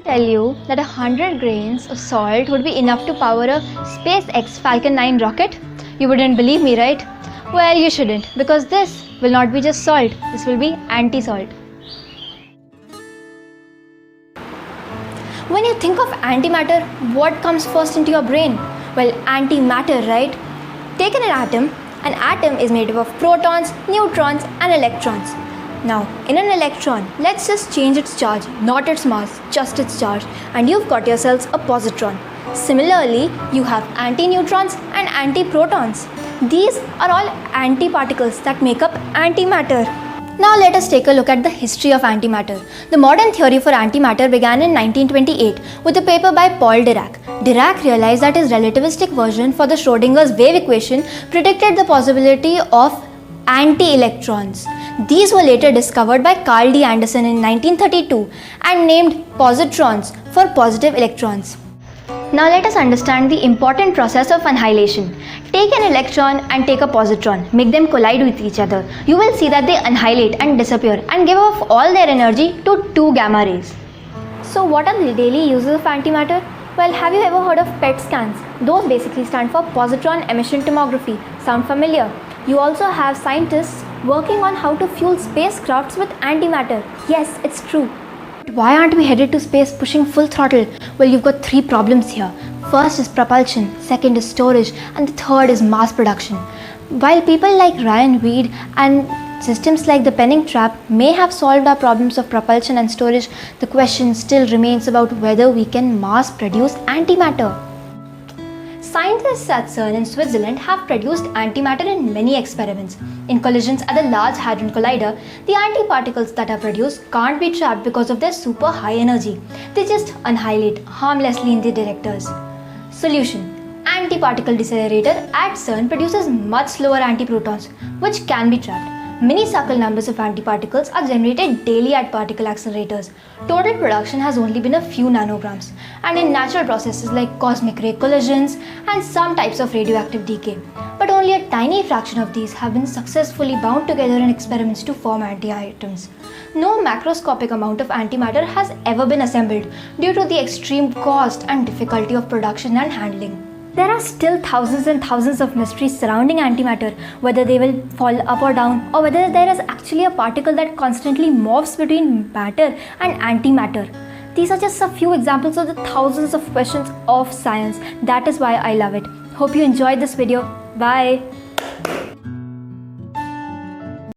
Tell you that 100 grains of salt would be enough to power a SpaceX Falcon 9 rocket? You wouldn't believe me, right? Well, you shouldn't, because this will not be just salt, this will be anti-salt. When you think of antimatter, what comes first into your brain? Well, antimatter, right? Take an atom is made up of protons, neutrons and electrons. Now, in an electron, let's just change its charge, not its mass, just its charge, and you've got yourselves a positron. Similarly, you have antineutrons and antiprotons. These are all antiparticles that make up antimatter. Now let us take a look at the history of antimatter. The modern theory for antimatter began in 1928 with a paper by Paul Dirac. Dirac realized that his relativistic version for the Schrodinger's wave equation predicted the possibility of anti-electrons. These were later discovered by Carl D. Anderson in 1932 and named positrons for positive electrons. Now let us understand the important process of annihilation. Take an electron and take a positron, make them collide with each other. You will see that they annihilate and disappear and give off all their energy to two gamma rays. So what are the daily uses of antimatter? Well, have you ever heard of PET scans? Those basically stand for positron emission tomography. Sound familiar? You also have scientists working on how to fuel spacecrafts with antimatter. Yes, it's true. Why aren't we headed to space pushing full throttle? Well, you've got three problems here. First is propulsion, second is storage, and the third is mass production. While people like Ryan Reed and systems like the Penning trap may have solved our problems of propulsion and storage, the question still remains about whether we can mass produce antimatter. Scientists at CERN in Switzerland have produced antimatter in many experiments. In collisions at the Large Hadron Collider, the antiparticles that are produced can't be trapped because of their super high energy. They just annihilate harmlessly in the detectors. Solution: antiparticle decelerator at CERN produces much slower antiprotons, which can be trapped. Mini-circle numbers of antiparticles are generated daily at particle accelerators. Total production has only been a few nanograms, and in natural processes like cosmic ray collisions and some types of radioactive decay. But only a tiny fraction of these have been successfully bound together in experiments to form anti-atoms. No macroscopic amount of antimatter has ever been assembled due to the extreme cost and difficulty of production and handling. There are still thousands and thousands of mysteries surrounding antimatter, whether they will fall up or down, or whether there is actually a particle that constantly morphs between matter and antimatter. These are just a few examples of the thousands of questions of science. That is why I love it. Hope you enjoyed this video. Bye.